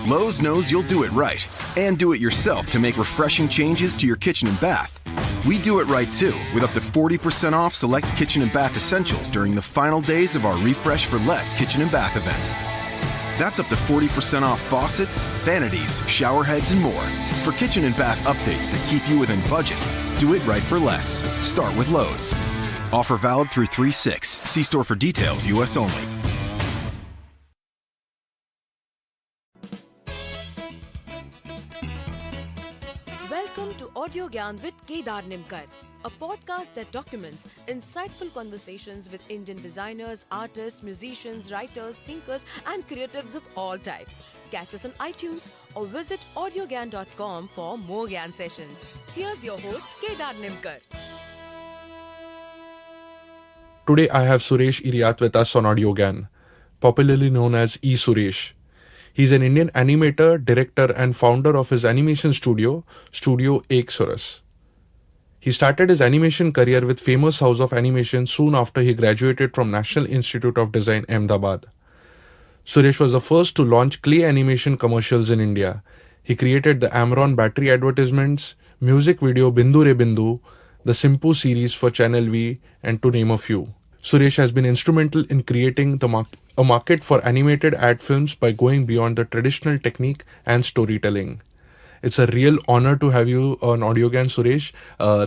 Lowe's knows you'll do it right and do it yourself to make refreshing changes to your kitchen and bath. We do it right too, with up to 40% off select kitchen and bath essentials during the final days of our Refresh for Less kitchen and bath event. That's up to 40% off faucets, vanities, shower heads, and more. For kitchen and bath updates that keep you within budget, do it right for less. Start with Lowe's. Offer valid through 3/6. See store for details, U.S. only. Welcome to Audiogyan with Kedar Nimkar, a podcast that documents insightful conversations with Indian designers, artists, musicians, writers, thinkers, and creatives of all types. Catch us on iTunes or visit audiogyan.com for more Gyan sessions. Here's your host, Kedar Nimkar. Today I have Suresh Eriyat with us on Audiogyan, popularly known as E Suresh. He's an Indian animator, director and founder of his animation studio, Studio Eeksaurus. He started his animation career with famous House of Animation soon after he graduated from National Institute of Design, Ahmedabad. Suresh was the first to launch clay animation commercials in India. He created the Amaron battery advertisements, music video Bindu Re Bindu, the Simpu series for Channel V, and to name a few. Suresh has been instrumental in creating a market for animated ad films by going beyond the traditional technique and storytelling. It's a real honor to have you on Audiogyan, Suresh.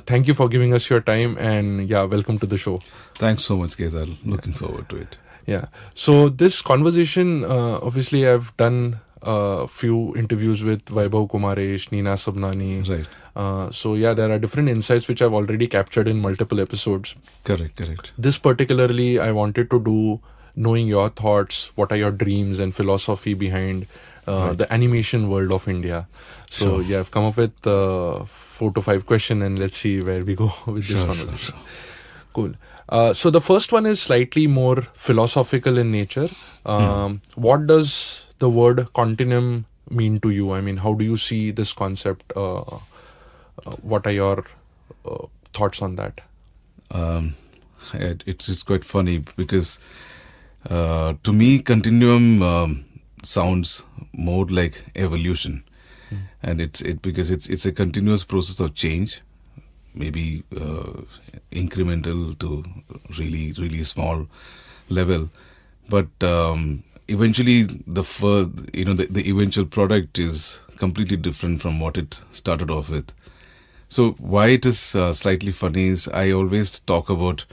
Thank you for giving us your time and welcome to the show. Thanks so much, Kedar. Looking forward to it. Yeah. So this conversation, obviously I've done a few interviews with Vaibhav Kumaresh, Nina Sabnani. Right. There are different insights which I've already captured in multiple episodes. Correct. This particularly I wanted to do knowing your thoughts, what are your dreams and philosophy behind the animation world of India. So I've come up with 4 to 5 questions and let's see where we go with this conversation. Cool. So the first one is slightly more philosophical in nature. What does the word continuum mean to you? I mean, how do you see this concept? What are your thoughts on that? It's quite funny because to me, continuum sounds more like evolution, and because it's a continuous process of change, maybe incremental to really small level, but eventually the eventual product is completely different from what it started off with. So why it is slightly funny is I always talk about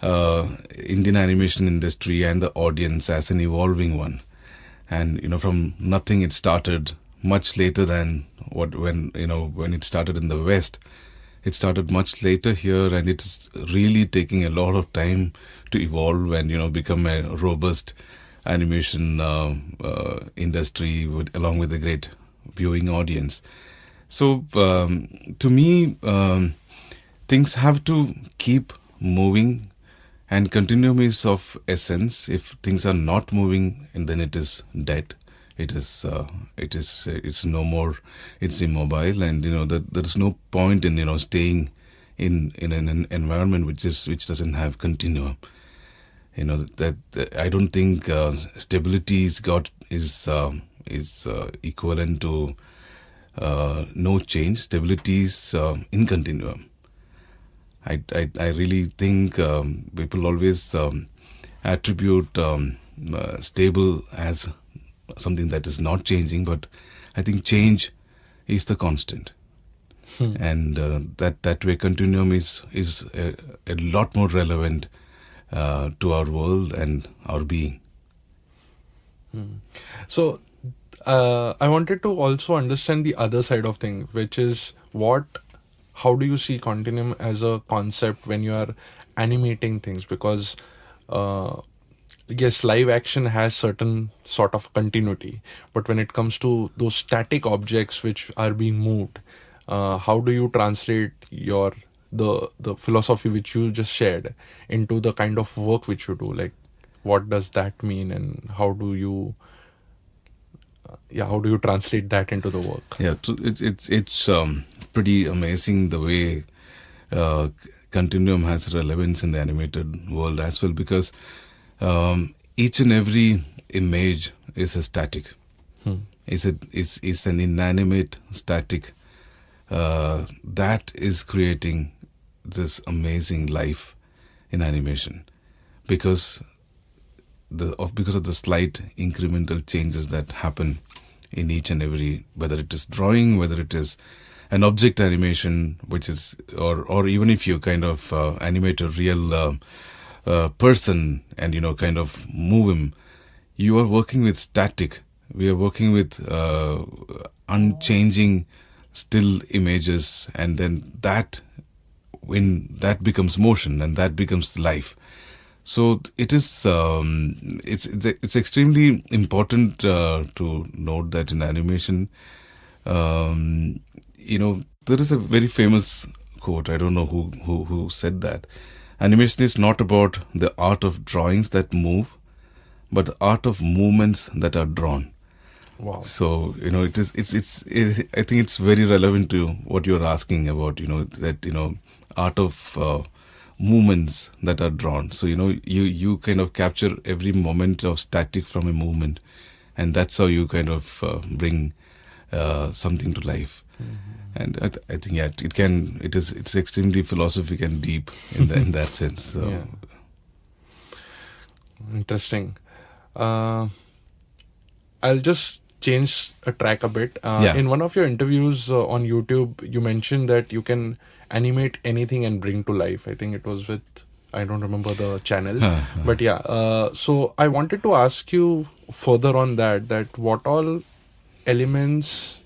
Indian animation industry and the audience as an evolving one, and from nothing it started much later than when it started in the West. It started much later here, and it's really taking a lot of time to evolve and become a robust animation industry along with a great viewing audience. So to me, things have to keep moving, and continuum is of essence. If things are not moving, and then it is dead. It's no more. It's immobile, and there is no point in staying in an environment which doesn't have continuum. That I don't think stability is equivalent to no change. Stability is in continuum. I really think people always attribute stable as something that is not changing, but I think change is the constant, and that way continuum is a lot more relevant to our world and our being. So I wanted to also understand the other side of things, which is how do you see continuum as a concept when you are animating things? Because yes, live action has certain sort of continuity, but when it comes to those static objects which are being moved, how do you translate the philosophy which you just shared into the kind of work which you do? Like, what does that mean, and how do you translate that into the work? Yeah, so it's pretty amazing the way continuum has relevance in the animated world as well, because each and every image is a static. Is an inanimate, static that is creating this amazing life in animation because of the slight incremental changes that happen in each and every, whether it is drawing, whether it is an object animation, which is, or even if you kind of animate a real person and kind of move him, you are working with static. We are working with unchanging still images, and then when that becomes motion and that becomes life. So it is it's extremely important to note that in animation, there is a very famous quote. I don't know who said that. Animation is not about the art of drawings that move, but the art of movements that are drawn. Wow. So I think it's very relevant to what you're asking about. That art of movements that are drawn. So you kind of capture every moment of static from a movement, and that's how you kind of bring something to life. And I think it's extremely philosophic and deep in that sense. So. Yeah. Interesting. I'll just change a track a bit. In one of your interviews on YouTube, you mentioned that you can animate anything and bring to life. I think it was with, I don't remember the channel. But yeah, so I wanted to ask you further on that what all elements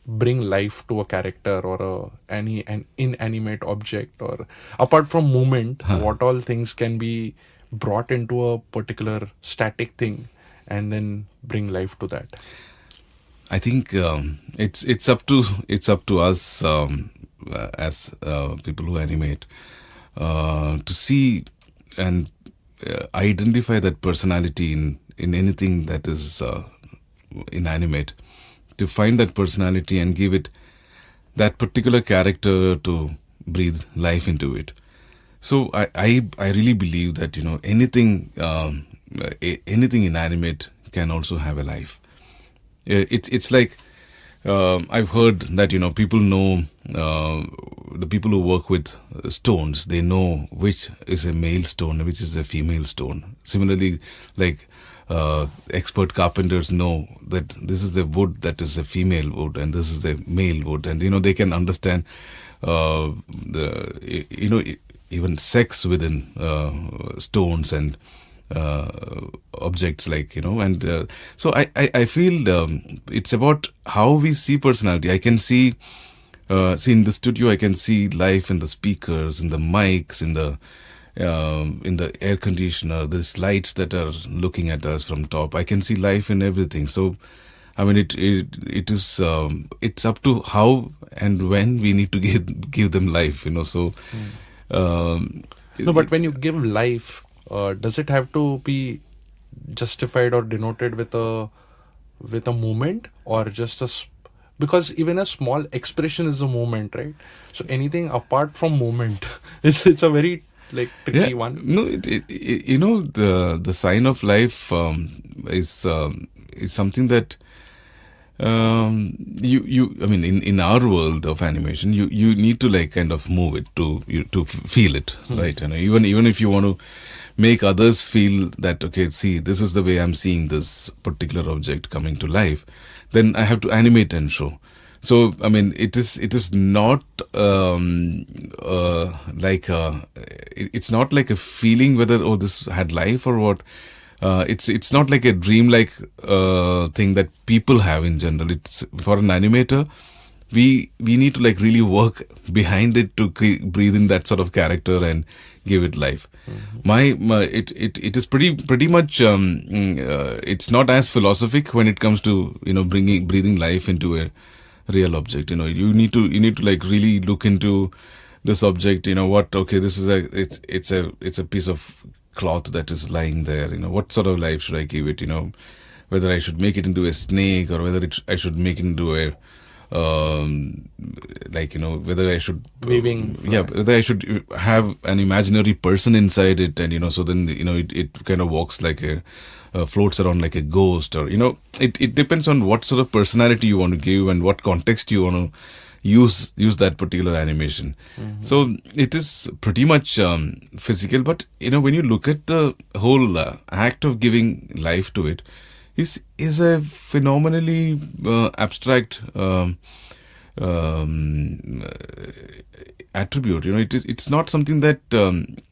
bring life to a character or an inanimate object, or apart from movement, what all things can be brought into a particular static thing and then bring life to that? I think it's up to us as people who animate to see and identify that personality in anything that is inanimate, to find that personality and give it that particular character to breathe life into it. So I really believe that anything inanimate can also have a life. It's like I've heard that people know, the people who work with stones, they know which is a male stone, which is a female stone. Similarly, like expert carpenters know that this is the wood that is a female wood and this is the male wood, and they can understand even sex within stones and objects, and so I feel it's about how we see personality. I can see in the studio, I can see life in the speakers, in the mics, in the air conditioner, there's lights that are looking at us from top. I can see life in everything. So I mean, it is it's up to how and when we need to give them life, so no, but when you give life, does it have to be justified or denoted with a movement, or just because even a small expression is a movement, right? So anything apart from movement, it's a very tricky one. No, the sign of life is something that I mean, in our world of animation, you need to kind of move it to feel it, right? Even if you want to make others feel that, okay, see, this is the way I'm seeing this particular object coming to life, then I have to animate and show. So I mean, it is not it's not like a feeling whether this had life or what. It's not like a dream-like thing that people have in general. It's for an animator, we need to really work behind it to breathe in that sort of character and give it life. It is pretty much it's not as philosophic when it comes to breathing life into a real object. You need to really look into this object. Okay, this is it's a piece of cloth that is lying there. What sort of life should I give it? Whether I should make it into a snake or whether I should make it into like, whether I should Weaving. whether I should have an imaginary person inside it, and so then it kind of walks like floats around like a ghost, or it depends on what sort of personality you want to give and what context you want to use that particular animation. So it is pretty much physical, but when you look at the whole act of giving life to it, is a phenomenally abstract attribute. It's not something that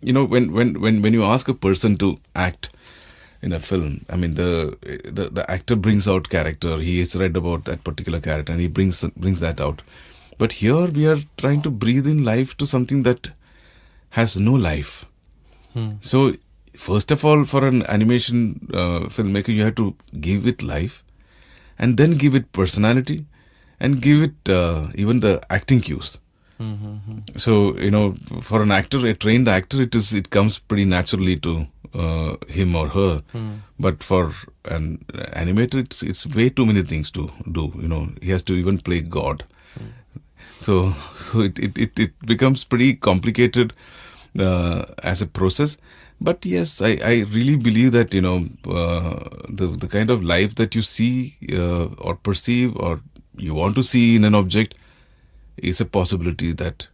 when you ask a person to act in a film, I mean the actor brings out character. He has read about that particular character and he brings that out. But here we are trying to breathe in life to something that has no life. So first of all, for an animation filmmaker, you have to give it life, and then give it personality, and give it even the acting cues. So for an actor, a trained actor, it comes pretty naturally to him or her. But for an animator, it's way too many things to do. He has to even play God. So it becomes pretty complicated as a process. But yes, I really believe that the kind of life that you see or perceive or you want to see in an object is a possibility that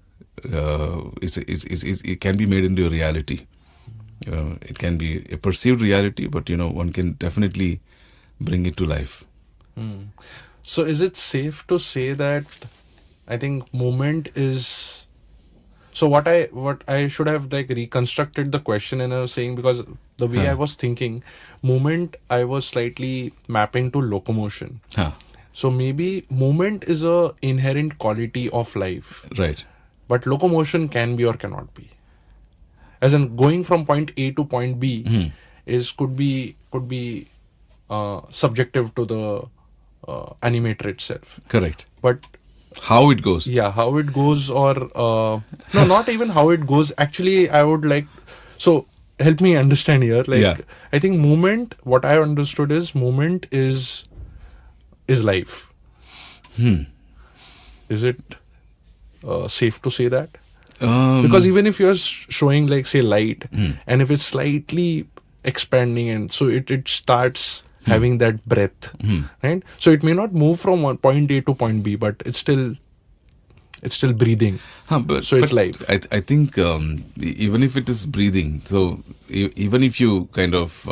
it can be made into a reality. It can be a perceived reality, but one can definitely bring it to life. So is it safe to say that I think movement is... So what I should have like reconstructed the question, and I was saying, because the way I was thinking, movement I was slightly mapping to locomotion. So maybe movement is a inherent quality of life. Right. But locomotion can be or cannot be. As in going from point A to point B could be subjective to the animator itself. Correct. But how it goes. Yeah, how it goes, or no, not even how it goes. Actually, I would like, so help me understand here. Like, I think movement, what I understood is movement is life. Is it safe to say that? Because even if you're showing like say light, and if it's slightly expanding, and so it starts having that breath, right? So it may not move from point A to point B, but it's still breathing. So it's life. I think even if it is breathing, so even if you kind of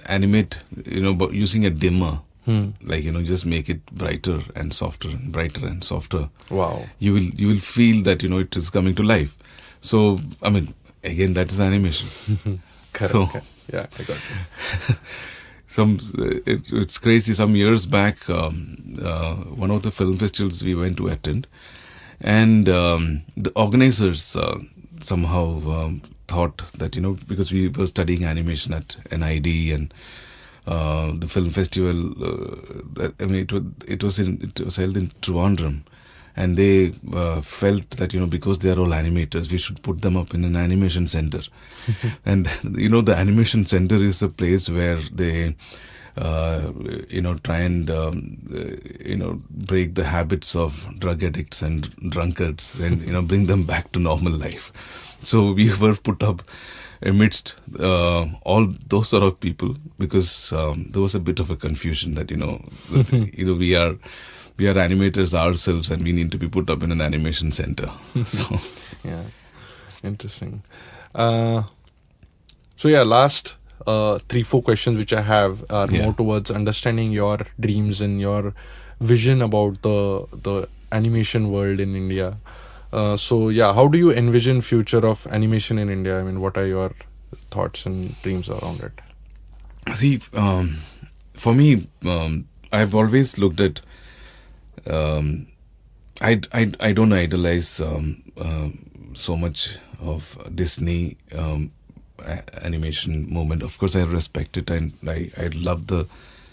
animate, using a dimmer, like just make it brighter and softer, and brighter and softer. Wow. You will feel that it is coming to life. So I mean, again, that is animation. Correct. So, yeah, I got it. It's crazy. Some years back, one of the film festivals we went to attend, and the organizers somehow thought that because we were studying animation at NID, and the film festival, it was held in Trivandrum. And they felt that, because they are all animators, we should put them up in an animation center. And, the animation center is a place where they, try and, break the habits of drug addicts and drunkards and, bring them back to normal life. So we were put up amidst all those sort of people, because there was a bit of a confusion that, we are animators ourselves, and we need to be put up in an animation center. So. Yeah, interesting. So last 3-4 questions which I have are more towards understanding your dreams and your vision about the animation world in India. How do you envision future of animation in India? I mean, what are your thoughts and dreams around it? See, for me, I've always looked at. I don't idolize so much of Disney animation movement. Of course, I respect it, and I love the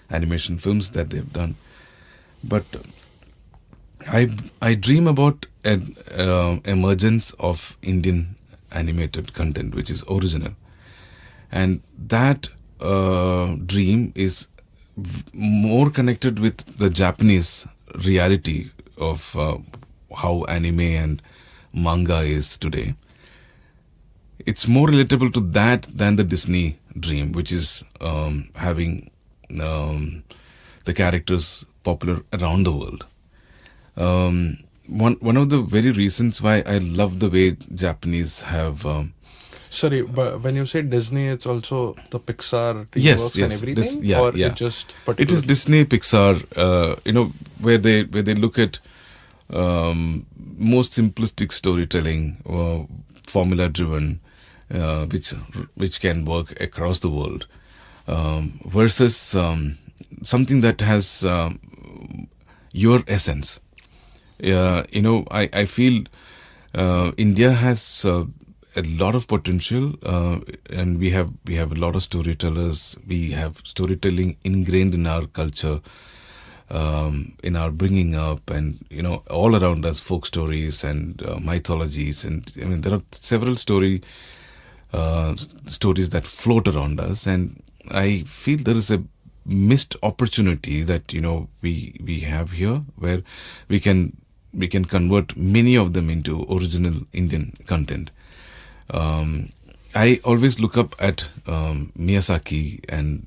animation films that they've done. But I dream about an emergence of Indian animated content, which is original, and that dream is more connected with the Japanese reality of how anime and manga is today. It's more relatable to that than the Disney dream, which is having the characters popular around the world. One of the very reasons why I love the way Japanese have Sorry, but when you say Disney, it's also the Pixar Yes, works yes, and everything, yeah, or yeah. it just It particular? is Disney, Pixar, where they look at most simplistic storytelling, formula driven, which can work across the world, versus something that has your essence. I feel India has a lot of potential, and we have a lot of storytellers. We have storytelling ingrained in our culture, in our bringing up, and all around us, folk stories and mythologies, and I mean there are several stories that float around us, and I feel there is a missed opportunity that we have here, where we can convert many of them into original Indian content. I always look up at Miyazaki and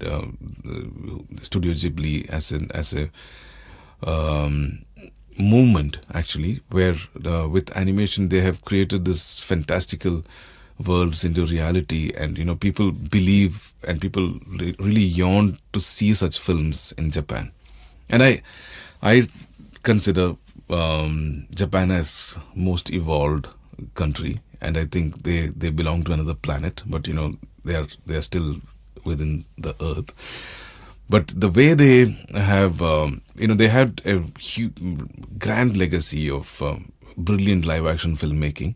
Studio Ghibli as a movement, actually, where with animation they have created this fantastical worlds into reality, and people believe, and people really yearn to see such films in Japan. And I consider Japan as most evolved country, and I think they belong to another planet, but they are still within the earth. But the way they have they had a huge, grand legacy of brilliant live action filmmaking,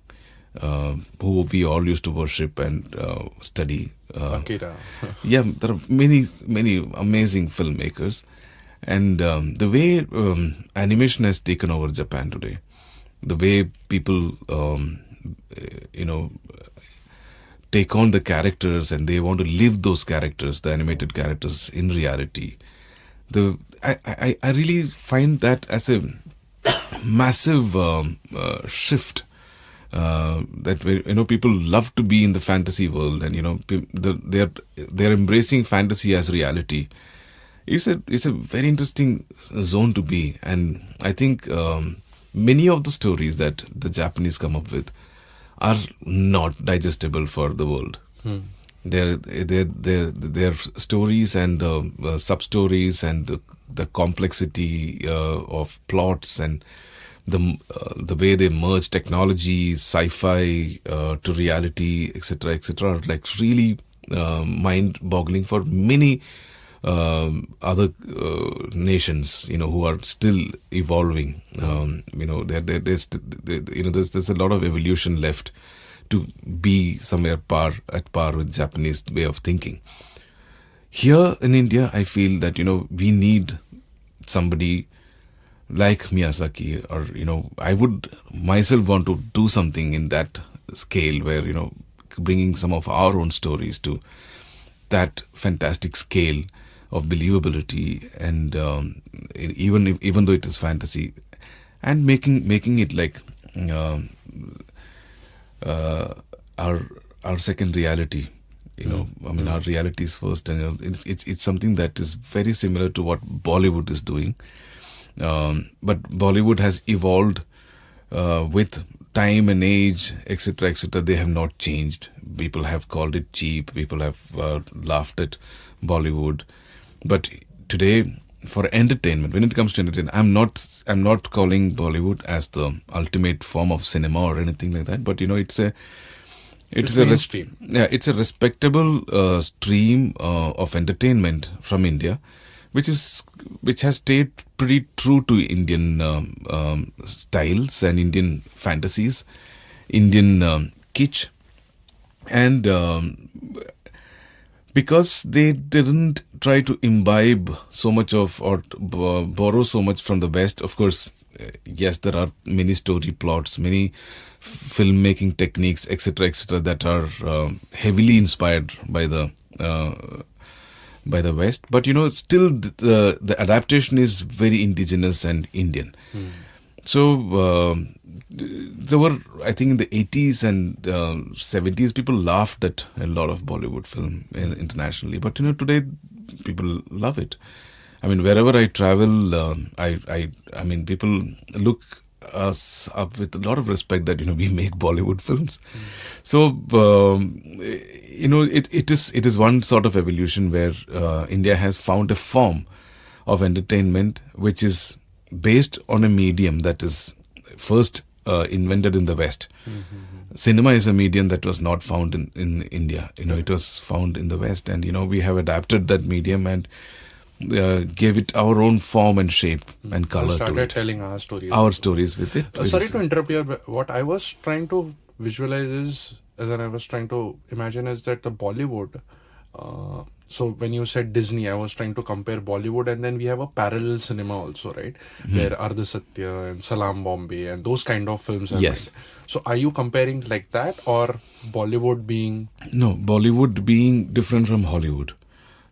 who we all used to worship and study. Akira. Yeah, there are many amazing filmmakers, and the way animation has taken over Japan today, the way people take on the characters, and they want to live those characters, the animated characters, in reality. I really find that as a massive shift. That people love to be in the fantasy world, and they're embracing fantasy as reality. It's a very interesting zone to be, and I think many of the stories that the Japanese come up with are not digestible for the world. Their stories and the sub stories and the complexity of plots, and the way they merge technology, sci-fi to reality, etc., are like really mind-boggling for many other nations, who are still evolving. There's a lot of evolution left to be somewhere at par with Japanese way of thinking. Here in India, I feel that we need somebody like Miyazaki, or I would myself want to do something in that scale, where bringing some of our own stories to that fantastic scale of believability, and even though it is fantasy, and making it like our second reality. I mean, our reality is first, and it's something that is very similar to what Bollywood is doing. But Bollywood has evolved with time and age, etc., etc. They have not changed. People have called it cheap. People have laughed at Bollywood. But today, for entertainment, when it comes to entertainment, I'm not calling Bollywood as the ultimate form of cinema or anything like that. But it's a mainstream. It's a respectable stream of entertainment from India, which has stayed pretty true to Indian styles and Indian fantasies, Indian kitsch, and because they didn't try to imbibe so much of, or borrow so much from the West. Of course, yes, there are many story plots, many filmmaking techniques, etc., that are heavily inspired by the by the West. But still the adaptation is very indigenous and Indian. So there were, I think, in the 80s and 70s, people laughed at a lot of Bollywood film internationally. But today people love it. I mean, wherever I travel, I mean, people look us up with a lot of respect that we make Bollywood films. So it is one sort of evolution where India has found a form of entertainment which is based on a medium that is first invented in the West. Cinema is a medium that was not found in India. It was found in the West, and we have adapted that medium and gave it our own form and shape and color to it. Started telling our stories. Our stories with it. Sorry to interrupt here, but what I was trying to visualize is, as I was trying to imagine, is that the Bollywood. So when you said Disney, I was trying to compare Bollywood, and then we have a parallel cinema also, right? Where Ardha Satya and Salam Bombay and those kind of films are Yes. made. So are you comparing like that, or Bollywood being... No, Bollywood being different from Hollywood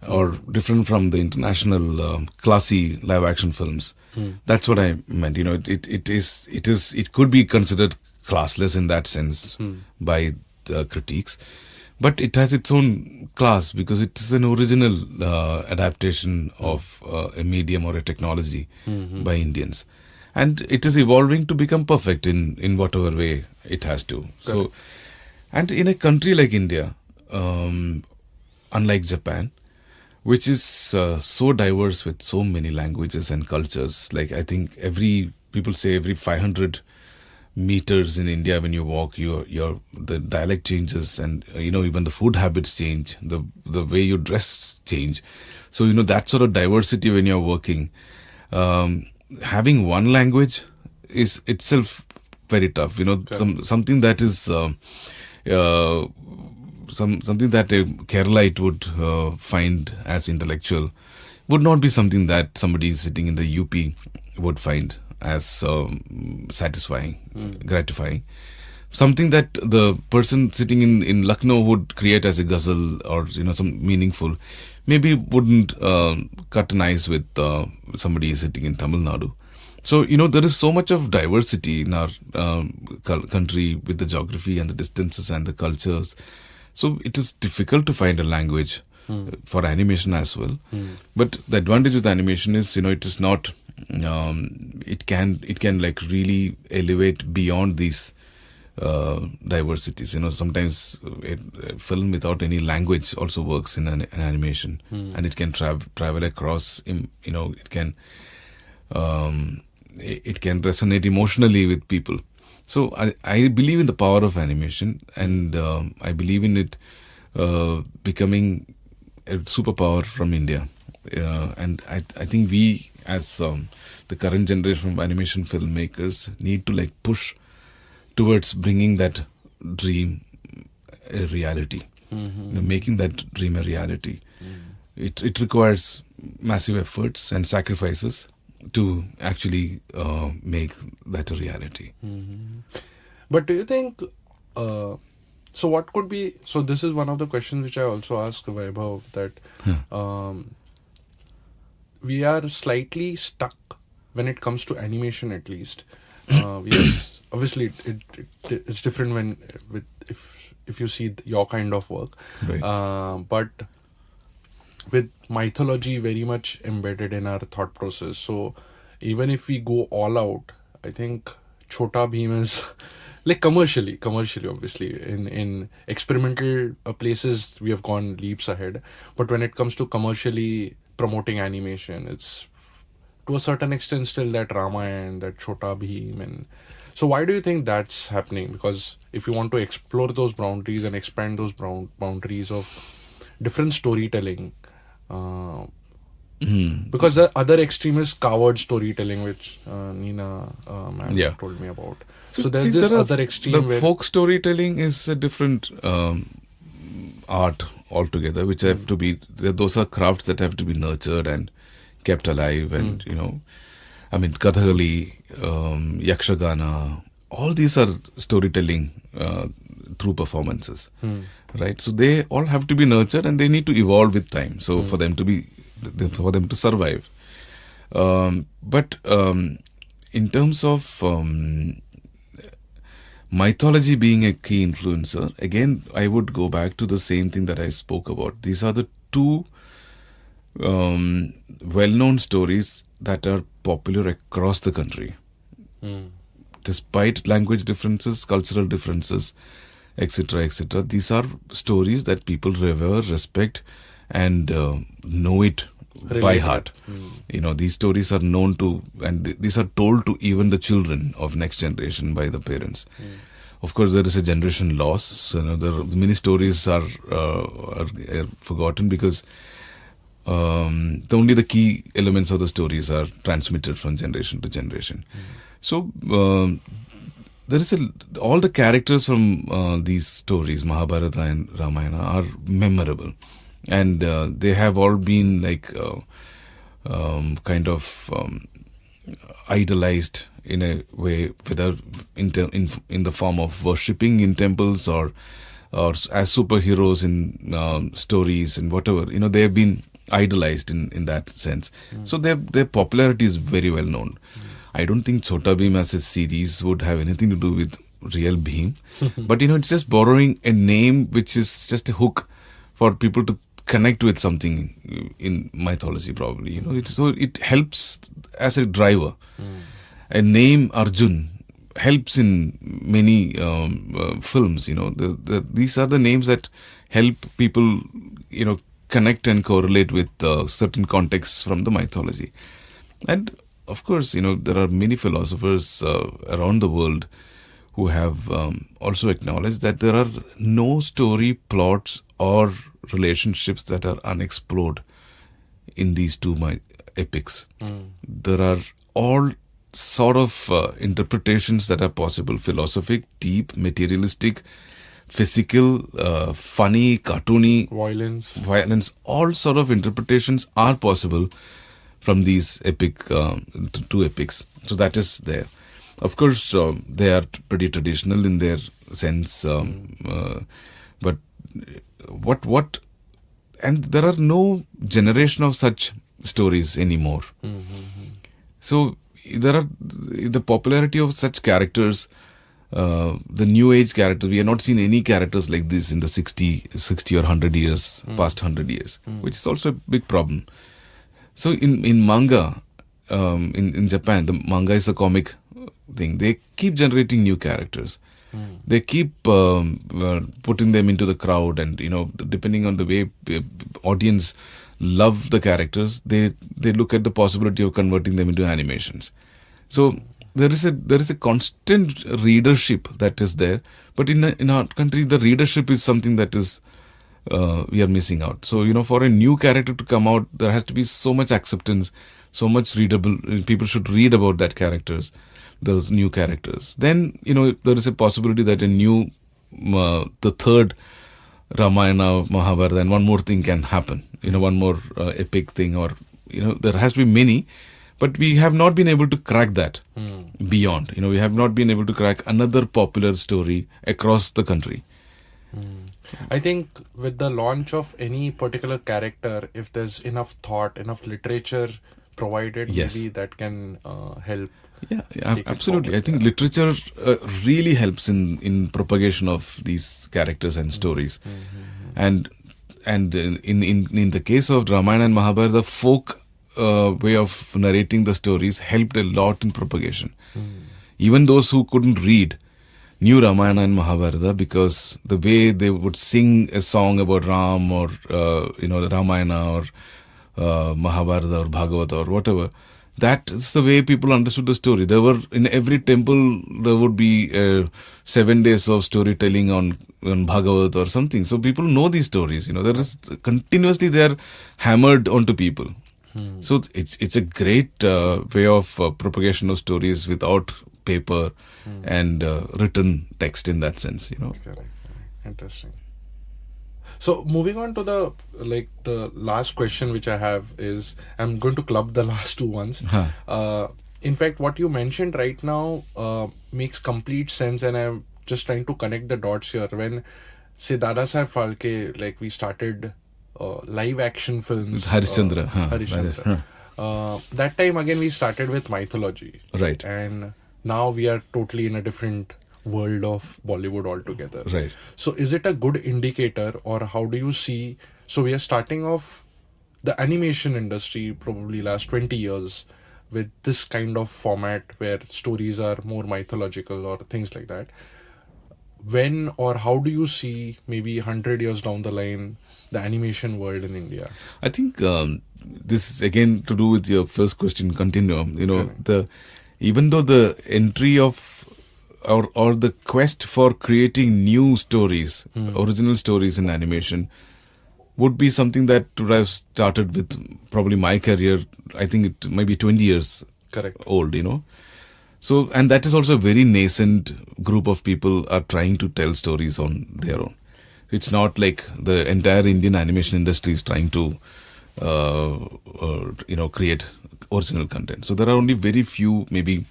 or different from the international classy live action films. That's what I meant. It could be considered classless in that sense by the critiques, but it has its own class because it is an original adaptation of a medium or a technology by Indians, and it is evolving to become perfect in whatever way it has to. So, and in a country like India, unlike Japan, which is so diverse with so many languages and cultures. Like, I think people say every 500 meters in India, when you walk, the dialect changes, and even the food habits change, the way you dress change. So that sort of diversity when you're working, having one language is itself very tough. Something that is something that a Keralite would find as intellectual would not be something that somebody sitting in the UP would find as satisfying, gratifying. Something that the person sitting in Lucknow would create as a ghazal or some meaningful, maybe wouldn't cut an ice with somebody sitting in Tamil Nadu. So there is so much of diversity in our country with the geography and the distances and the cultures. So it is difficult to find a language for animation as well. But the advantage with animation is, it is not. It can like really elevate beyond these diversities. Sometimes a film without any language also works in an animation, and it can travel across. It can resonate emotionally with people. So I believe in the power of animation, and I believe in it becoming a superpower from India. And I think we, as the current generation of animation filmmakers, need to push towards bringing that dream a reality, making that dream a reality. It requires massive efforts and sacrifices to actually make that a reality. But do you think, so what could be, so this is one of the questions which I also asked Vaibhav, that we are slightly stuck when it comes to animation, at least. Obviously it's different if you see your kind of work. Right. But with mythology very much embedded in our thought process. So even if we go all out, I think Chota Bheem is commercially obviously in experimental places we have gone leaps ahead, but when it comes to commercially promoting animation, it's to a certain extent still that Ramayana, that Chota Bheem. And so why do you think that's happening? Because if you want to explore those boundaries and expand those boundaries of different storytelling, because the other extreme is coward storytelling, which Nina told me about. So there's this other extreme where folk storytelling is a different art altogether, which have to be, those are crafts that have to be nurtured and kept alive. And Kathakali, Yakshagana, all these are storytelling through performances, right? So they all have to be nurtured and they need to evolve with time. So for them to survive. But in terms of mythology being a key influencer, again, I would go back to the same thing that I spoke about. These are the two well-known stories that are popular across the country. Despite language differences, cultural differences, etc., etc., these are stories that people revere, respect, and know it by heart. These stories are known to, and these are told to even the children of next generation by the parents. Of course, there is a generation loss. Many stories are forgotten because only the key elements of the stories are transmitted from generation to generation. So there is all the characters from these stories, Mahabharata and Ramayana, are memorable, and they have all been like kind of idolized in a way, whether in the form of worshipping in temples or as superheroes in stories and whatever. They have been idolized in that sense. So their popularity is very well known. I don't think Chhota Bheem as a series would have anything to do with real Bheem. But, it's just borrowing a name which is just a hook for people to connect with something in mythology, probably. So it helps as a driver. A name Arjun helps in many films. These are the names that help people, connect and correlate with certain contexts from the mythology. And of course, there are many philosophers around the world who have also acknowledged that there are no story plots or relationships that are unexplored in these two epics. There are all sort of interpretations that are possible: philosophic, deep, materialistic, physical, funny, cartoony, violence. All sort of interpretations are possible from these two epics. So that is there. Of course, they are pretty traditional in their sense, but and there are no generation of such stories anymore. So there are the popularity of such characters, the new age characters. We have not seen any characters like this in the 60 or 100 years, past 100 years, which is also a big problem. So in manga, in Japan, the manga is a comic thing. They keep generating new characters. They keep putting them into the crowd, and depending on the way audience love the characters, they look at the possibility of converting them into animations. So there is a constant readership that is there, but in our country, the readership is something that is we are missing out. So for a new character to come out, there has to be so much acceptance, so much readable. People should read about those new characters. Then there is a possibility that the third Ramayana, Mahabharata, and one more thing can happen. One more epic thing, or there has to be many, but we have not been able to crack that beyond. We have not been able to crack another popular story across the country. I think with the launch of any particular character, if there's enough thought, enough literature provided, maybe that can help. Yeah, absolutely. I think literature really helps in propagation of these characters and stories. And in the case of Ramayana and Mahabharata, the folk way of narrating the stories helped a lot in propagation. Even those who couldn't read knew Ramayana and Mahabharata because the way they would sing a song about Ram or Ramayana or Mahabharata or Bhagavata or whatever, that is the way people understood the story. There were, in every temple, there would be 7 days of storytelling on Bhagavad or something. So people know these stories. There is continuously they are hammered onto people. So it's a great way of propagation of stories without paper and written text in that sense. Correct. Interesting. So moving on to the last question which I have is, I'm going to club the last two ones. In fact, what you mentioned right now makes complete sense, and I'm just trying to connect the dots here. When say Dada Saheb Phalke, like we started live action films. Harishchandra. Harishchandra. That time again we started with mythology. Right. And now we are totally in a different world of Bollywood altogether. Right. So is it a good indicator, or how do you see? So we are starting off the animation industry probably last 20 years with this kind of format where stories are more mythological or things like that. When or how do you see maybe 100 years down the line the animation world in India? I think this is again to do with your first question, continuum. Even though the entry of or the quest for creating new stories, original stories in animation, would be something that would have started with probably my career. I think it might be 20 years Correct. old, So, and that is also a very nascent group of people are trying to tell stories on their own. It's not like the entire Indian animation industry is trying to, create original content. So there are only very few, maybe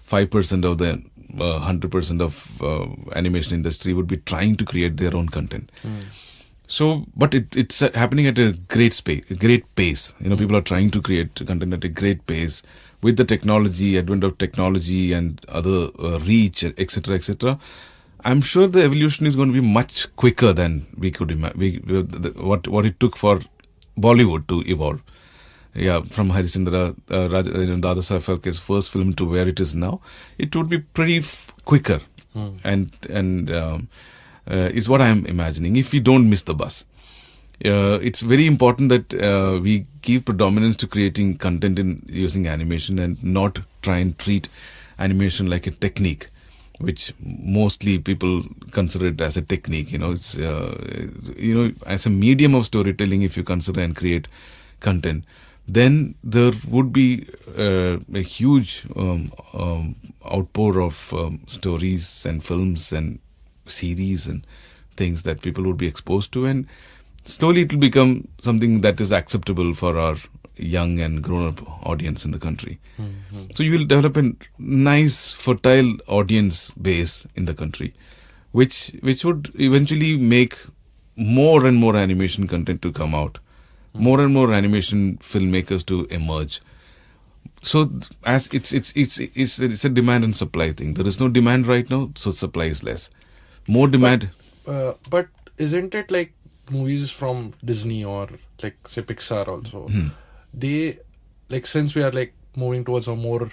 5% of the 100% of animation industry would be trying to create their own content. So, but it's happening at a great pace. People are trying to create content at a great pace with the technology, advent of technology and other reach, etc., etc. I'm sure the evolution is going to be much quicker than we could imagine. What it took for Bollywood to evolve. Yeah, from Harishchandra, Dada Saheb Phalke's first film to where it is now, it would be pretty quicker, and is what I am imagining. If we don't miss the bus, it's very important that we give predominance to creating content in using animation and not try and treat animation like a technique, which mostly people consider it as a technique. It's as a medium of storytelling. If you consider and create content, then there would be a huge outpour of stories and films and series and things that people would be exposed to, and slowly it will become something that is acceptable for our young and grown-up audience in the country. So you will develop a nice, fertile audience base in the country, which would eventually make more and more animation content to come out, more and more animation filmmakers to emerge. So as it's a demand and supply thing. There is no demand right now, so supply is less. More demand. But isn't it like movies from Disney or like say Pixar also? They like, since we are like moving towards a more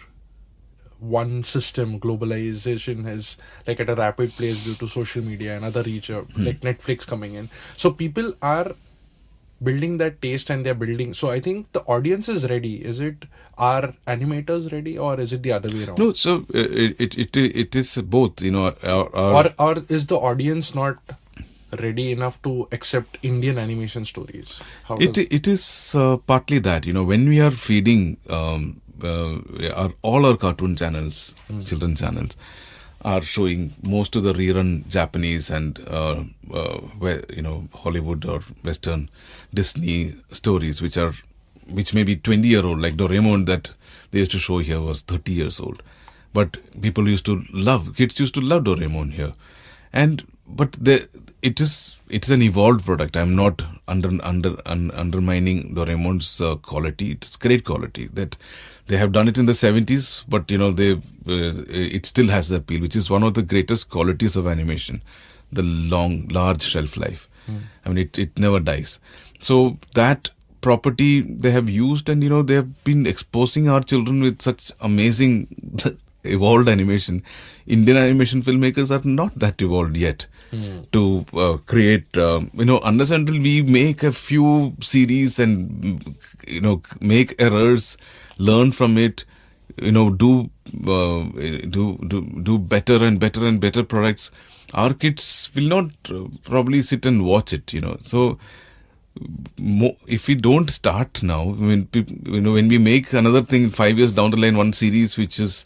one system, globalization is like at a rapid pace due to social media and other reach, like Netflix coming in. So people are building that taste and they're building. So I think the audience is ready. Is it, are animators ready, or is it the other way around? No, so it is both. Or is the audience not ready enough to accept Indian animation stories? It is partly that, when we are feeding all our cartoon channels, children channels, are showing most of the rerun Japanese and Hollywood or Western Disney stories, which may be 20-year-old, like Doraemon that they used to show here was 30 years old, but kids used to love Doraemon here, but it's an evolved product. I'm not undermining Doraemon's quality. It's great quality that they have done it in the 70s, but it still has the appeal, which is one of the greatest qualities of animation, the large shelf life. I mean, it never dies. So that property they have used, and they have been exposing our children with such amazing evolved animation. Indian animation filmmakers are not that evolved yet to create, unless until we make a few series and make errors, learn from it, do better and better and better products. Our kids will not probably sit and watch it. So if we don't start now, when we make another thing 5 years down the line, one series which is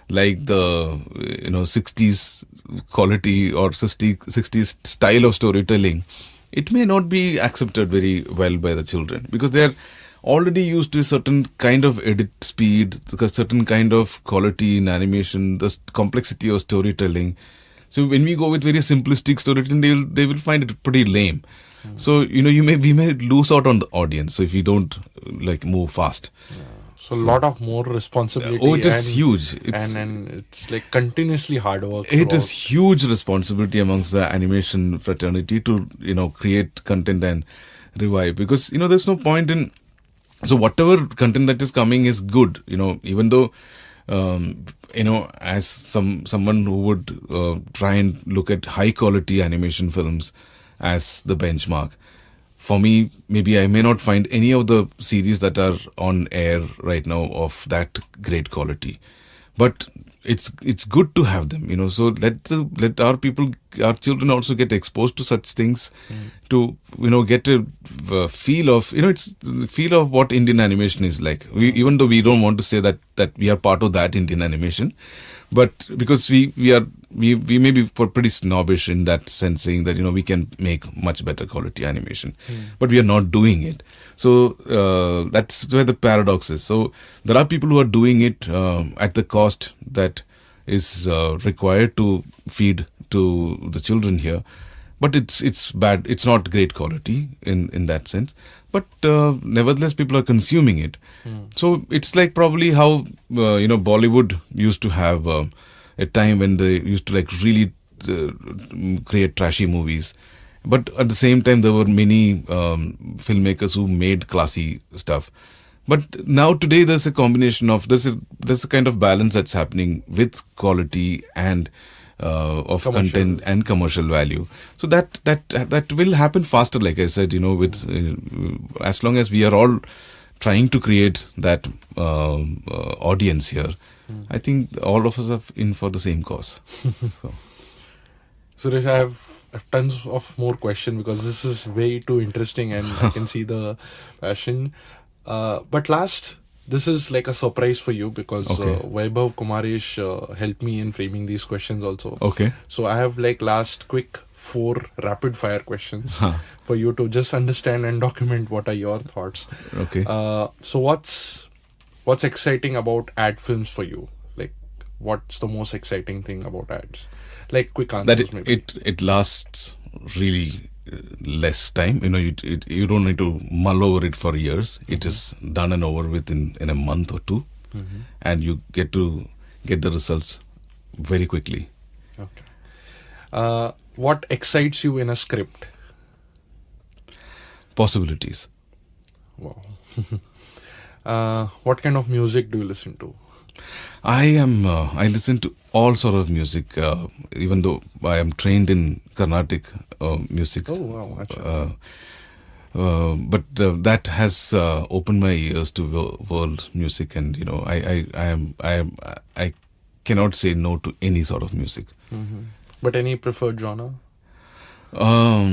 like the 60s quality or 60s style of storytelling, it may not be accepted very well by the children, because they are already used to a certain kind of edit speed, a certain kind of quality in animation, the complexity of storytelling. So when we go with very simplistic storytelling, they will find it pretty lame. So we may lose out on the audience. So if we don't like move fast. So a lot of more responsibility. Oh, it is huge. And it's like continuously hard work. It is huge responsibility amongst the animation fraternity to create content and revive, because there's no point in. So whatever content that is coming is good. Even though as someone who would try and look at high quality animation films as the benchmark. For me, maybe I may not find any of the series that are on air right now of that great quality, but it's good to have them. So let our children also get exposed to such things, to get a feel of feel of what Indian animation is like. Even though we don't want to say that we are part of that Indian animation, but because we may be pretty snobbish in that sense, saying that we can make much better quality animation, but we are not doing it. So that's where the paradox is. So there are people who are doing it at the cost that is required to feed to the children here, but it's bad. It's not great quality in that sense. But nevertheless, people are consuming it. So it's like probably how Bollywood used to have a time when they used to like really create trashy movies. But at the same time, there were many filmmakers who made classy stuff. But now today, there's a combination of there's a kind of balance that's happening with quality and of commercial content and commercial value. So that will happen faster, like I said. With as long as we are all trying to create that audience here, I think all of us are in for the same cause. So. Suresh, I have tons of more questions because this is way too interesting and I can see the passion. But last, this is like a surprise for you because Vaibhav Kumaresh helped me in framing these questions also. Okay. So I have like last quick 4 rapid fire questions for you to just understand and document what are your thoughts. Okay. So what's exciting about ad films for you? Like, what's the most exciting thing about ads? Like quick answers. That it lasts really less time. You don't need to mull over it for years. It is done and over with in a month or 2, and you get to get the results very quickly. Okay. What excites you in a script? Possibilities. Wow. What kind of music do you listen to? I listen to all sort of music, even though I am trained in Carnatic music. Oh wow! But that has opened my ears to world music, and I cannot say no to any sort of music. But any preferred genre? I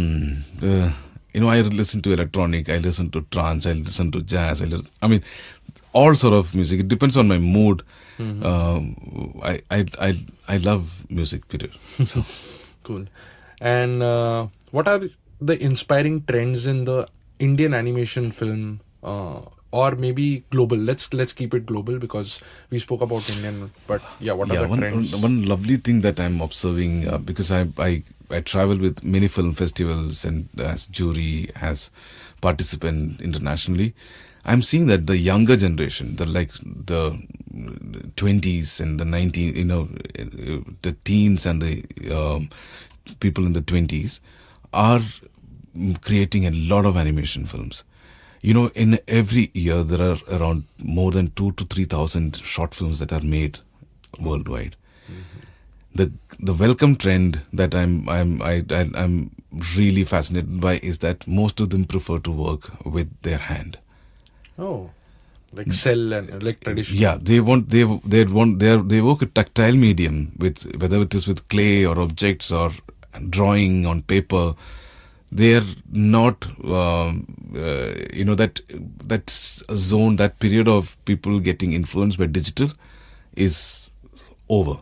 listen to electronic, I listen to trance, I listen to jazz. I mean, all sort of music. It depends on my mood. I love music, period. So. Cool. And what are the inspiring trends in the Indian animation film, or maybe global? Let's keep it global because we spoke about Indian. But what are the trends? One lovely thing that I'm observing because I travel with many film festivals and as jury, as participant internationally. I'm seeing that the younger generation, the 20s and the 19s, the teens and the people in the 20s are creating a lot of animation films. In every year there are around more than 2,000 to 3,000 short films that are made worldwide. The welcome trend that I'm really fascinated by is that most of them prefer to work with their hand. Oh, like cell and like traditional. Yeah, they work a tactile medium with whether it is with clay or objects or drawing on paper. They're not, that zone, that period of people getting influenced by digital is over.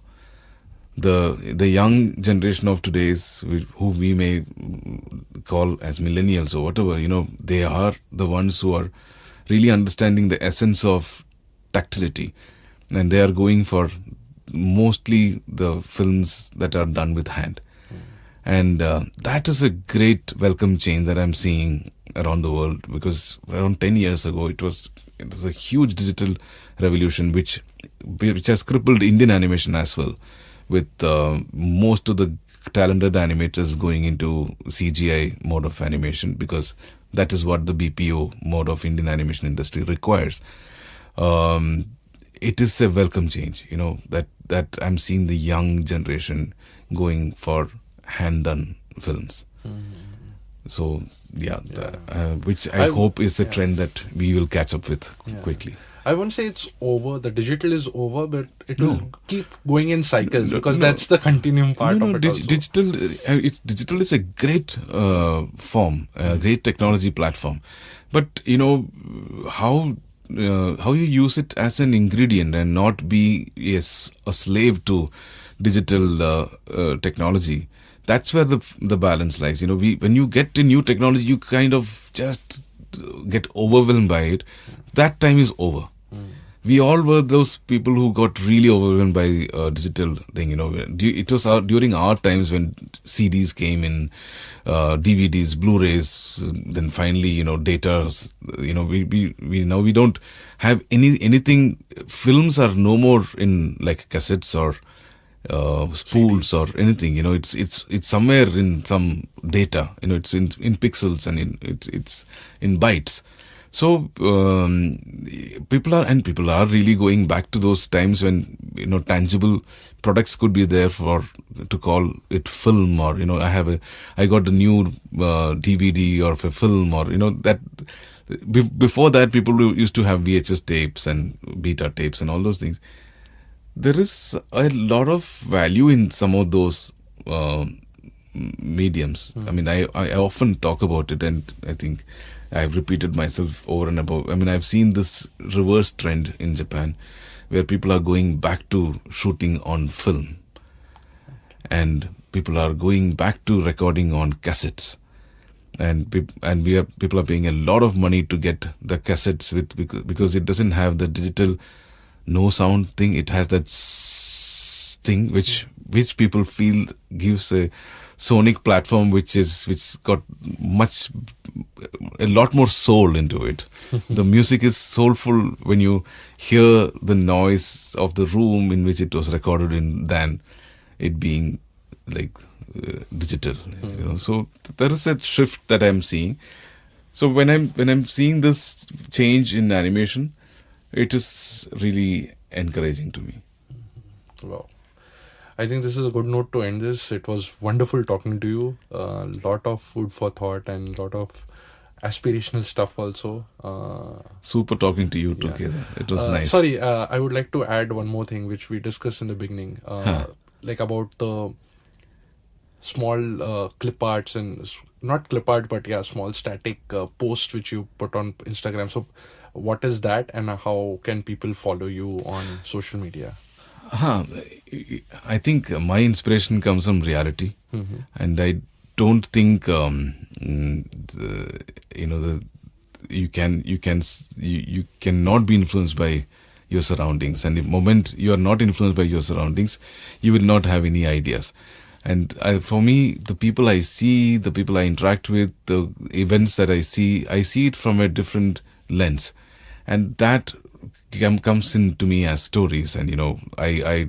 The young generation of today's, who we may call as millennials or whatever, they are the ones who are really understanding the essence of tactility, and they are going for mostly the films that are done with hand. And that is a great welcome change that I'm seeing around the world, because around 10 years ago, it was a huge digital revolution which has crippled Indian animation as well, with most of the talented animators going into CGI mode of animation, because that is what the BPO mode of Indian animation industry requires. It is a welcome change, that I'm seeing the young generation going for hand-done films. So, which I hope is a trend that we will catch up with quickly. I won't say it's over. The digital is over, but it will keep going in cycles, because that's the continuum part of it also. Digital is a great form, a great technology platform. But, how you use it as an ingredient and not be a slave to digital technology, that's where the balance lies. When you get a new technology, you kind of just get overwhelmed by it. That time is over. We all were those people who got really overwhelmed by digital thing. It was during our times when CDs came in, DVDs, Blu-rays, then finally, data. We don't have anything. Films are no more in like cassettes or spools or anything. It's somewhere in some data. It's in pixels and it's in bytes. So people are really going back to those times when tangible products could be there to call it film, or I got a new DVD of a film, or that. Before that, people used to have VHS tapes and beta tapes and all those things. There is a lot of value in some of those mediums. I mean, I often talk about it, and I think I've repeated myself over and above. I mean, I've seen this reverse trend in Japan, where people are going back to shooting on film, and people are going back to recording on cassettes, and people are paying a lot of money to get the cassettes because it doesn't have the digital no sound thing. It has that thing which people feel gives a sonic platform which got a lot more soul into it. The music is soulful when you hear the noise of the room in which it was recorded in than it being like digital. So there is a shift that I'm seeing. So when I'm seeing this change in animation, it is really encouraging to me. Wow. I think this is a good note to end this. It was wonderful talking to you. A lot of food for thought and a lot of aspirational stuff also. Super talking to you together. It was nice. Sorry, I would like to add one more thing which we discussed in the beginning. Like about the small clip arts and not clip art, but small static posts which you put on Instagram. So what is that, and how can people follow you on social media? I think my inspiration comes from reality, and I don't think you cannot be influenced by your surroundings. And the moment you are not influenced by your surroundings, you will not have any ideas. And for me, the people I see, the people I interact with, the events that I see it from a different lens, and that comes into me as stories. And I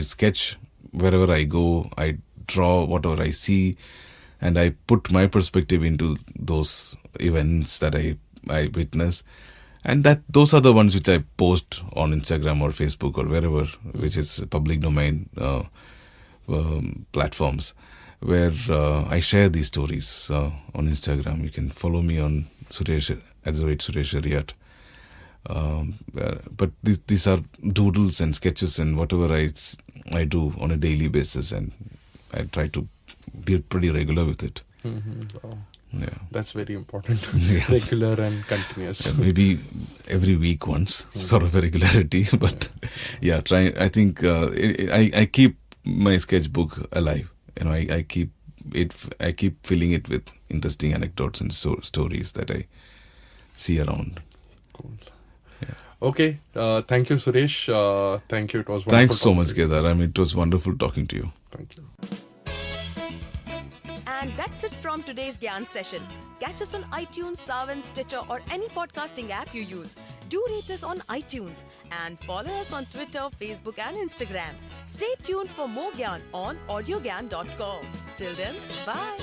sketch wherever I go, I draw whatever I see, and I put my perspective into those events that I witness, and those are the ones which I post on Instagram or Facebook or wherever, which is public domain platforms, where I share these stories on Instagram. You can follow me on Suresh Eriyat. But these are doodles and sketches and whatever I do on a daily basis, and I try to be pretty regular with it. Wow. Yeah, that's very important. Regular and continuous. Maybe every week once, sort of a regularity. But try. I think I keep my sketchbook alive. I keep filling it with interesting anecdotes and stories that I see around. Cool. Okay. Thank you, Suresh. Thank you. It was wonderful. Thanks so talking much, to you. Kedar. I mean, it was wonderful talking to you. Thank you. And that's it from today's Gyan session. Catch us on iTunes, Savan, Stitcher or any podcasting app you use. Do rate us on iTunes and follow us on Twitter, Facebook and Instagram. Stay tuned for more Gyan on audiogyan.com. Till then, bye.